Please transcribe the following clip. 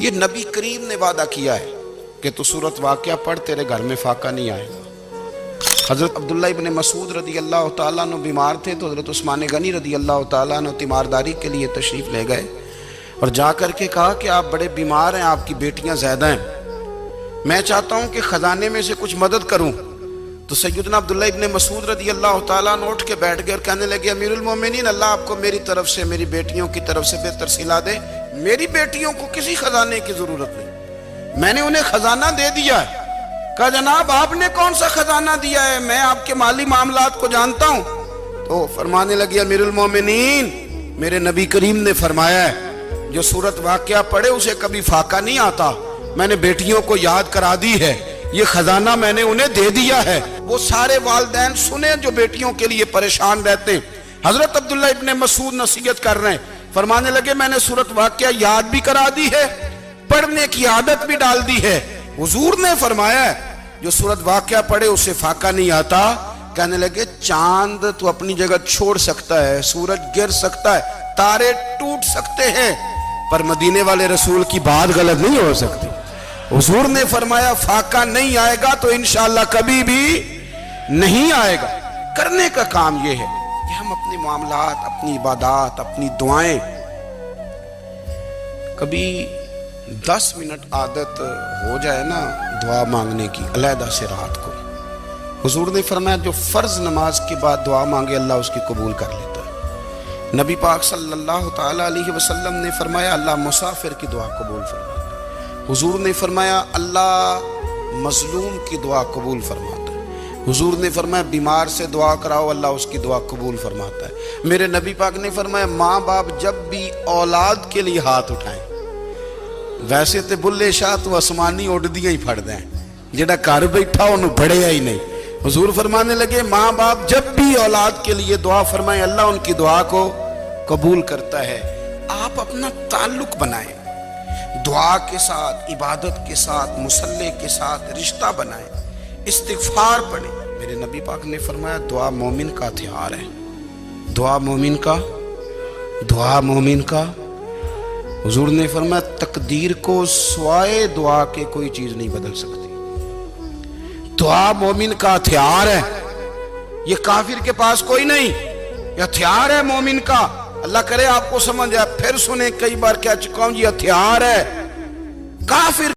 یہ نبی کریم نے وعدہ کیا ہے کہ تو سورت واقعہ پڑھ تیرے گھر میں فاقہ نہیں آئے گا۔ حضرت عبداللہ ابن مسعود رضی اللہ تعالیٰ عنہ بیمار تھے تو حضرت عثمان غنی رضی اللہ تعالیٰ عنہ تیمارداری کے لیے تشریف لے گئے اور جا کر کے کہا کہ آپ بڑے بیمار ہیں، آپ کی بیٹیاں زیادہ ہیں، میں چاہتا ہوں کہ خزانے میں سے کچھ مدد کروں۔ تو سیدنا عبداللہ ابن مسعود رضی اللہ تعالیٰ عنہ اٹھ کے بیٹھ گئے اور کہنے لگے امیر المومنین، اللہ آپ کو میری طرف سے، میری بیٹیوں کی طرف سے بہتر صلہ دے، میری بیٹیوں کو کسی خزانے کی ضرورت نہیں، میں نے انہیں خزانہ دے دیا ہے۔ کہا جناب آپ نے کون سا خزانہ دیا ہے، میں آپ کے مالی معاملات کو جانتا ہوں۔ تو فرمانے لگے امیر المومنین، میرے نبی کریم نے فرمایا ہے جو سورت واقعہ پڑھے اسے کبھی فاقہ نہیں آتا، میں نے بیٹیوں کو یاد کرا دی ہے، یہ خزانہ میں نے انہیں دے دیا ہے۔ وہ سارے والدین سنیں جو بیٹیوں کے لیے پریشان رہتے ہیں۔ حضرت عبداللہ ابن مسعود نصیحت کر رہے ہیں، فرمانے لگے میں نے سورت واقعہ یاد بھی کرا دی ہے، پڑھنے کی عادت بھی ڈال دی ہے۔ حضور نے فرمایا ہے جو سورت واقعہ پڑھے اسے فاقہ نہیں آتا۔ کہنے لگے چاند تو اپنی جگہ چھوڑ سکتا ہے، سورج گر سکتا ہے، تارے ٹوٹ سکتے ہیں، پر مدینے والے رسول کی بات غلط نہیں ہو سکتی۔ حضور نے فرمایا فاقہ نہیں آئے گا تو انشاءاللہ کبھی بھی نہیں آئے گا۔ کرنے کا کام یہ ہے کہ ہم اپنے معاملات، اپنی عبادات، اپنی دعائیں کبھی 10 منٹ عادت ہو جائے نا دعا مانگنے کی علیحدہ سے رات کو۔ حضور نے فرمایا جو فرض نماز کے بعد دعا مانگے اللہ اس کی قبول کر لیتا ہے۔ نبی پاک صلی اللہ تعالیٰ علیہ وسلم نے فرمایا اللہ مسافر کی دعا قبول فرماتا ہے۔ حضور نے فرمایا اللہ مظلوم کی دعا قبول فرماتا ہے۔ حضور نے فرمایا بیمار سے دعا کراؤ اللہ اس کی دعا قبول فرماتا ہے۔ میرے نبی پاک نے فرمایا ماں باپ جب بھی اولاد کے لیے ہاتھ اٹھائیں، ویسے تے بلے شاہ تو آسمانی اڑدیاں ہی پھڑ دیں، جڑا گھر بیٹھا انہوں بڑھیا ہی نہیں۔ حضور فرمانے لگے ماں باپ جب بھی اولاد کے لیے دعا فرمائیں اللہ ان کی دعا کو قبول کرتا ہے۔ آپ اپنا تعلق بنائیں، دعا کے ساتھ، عبادت کے ساتھ، مصلی کے ساتھ رشتہ بنائیں، استغفار پڑھیں۔ میرے نبی پاک نے فرمایا دعا مومن کا ہتھیار ہے، دعا مومن کا۔ حضور نے فرمایا تقدیر کو سوائے دعا کے کوئی چیز نہیں بدل سکتی۔ دعا مومن کا ہتھیار ہے، یہ کافر کے پاس کوئی نہیں، یہ ہتھیار ہے مومن کا۔ اللہ کرے آپ کو سمجھ آئے، پھر سنیں، کئی بار کہہ چکا ہوں یہ ہتھیار ہے۔ کافر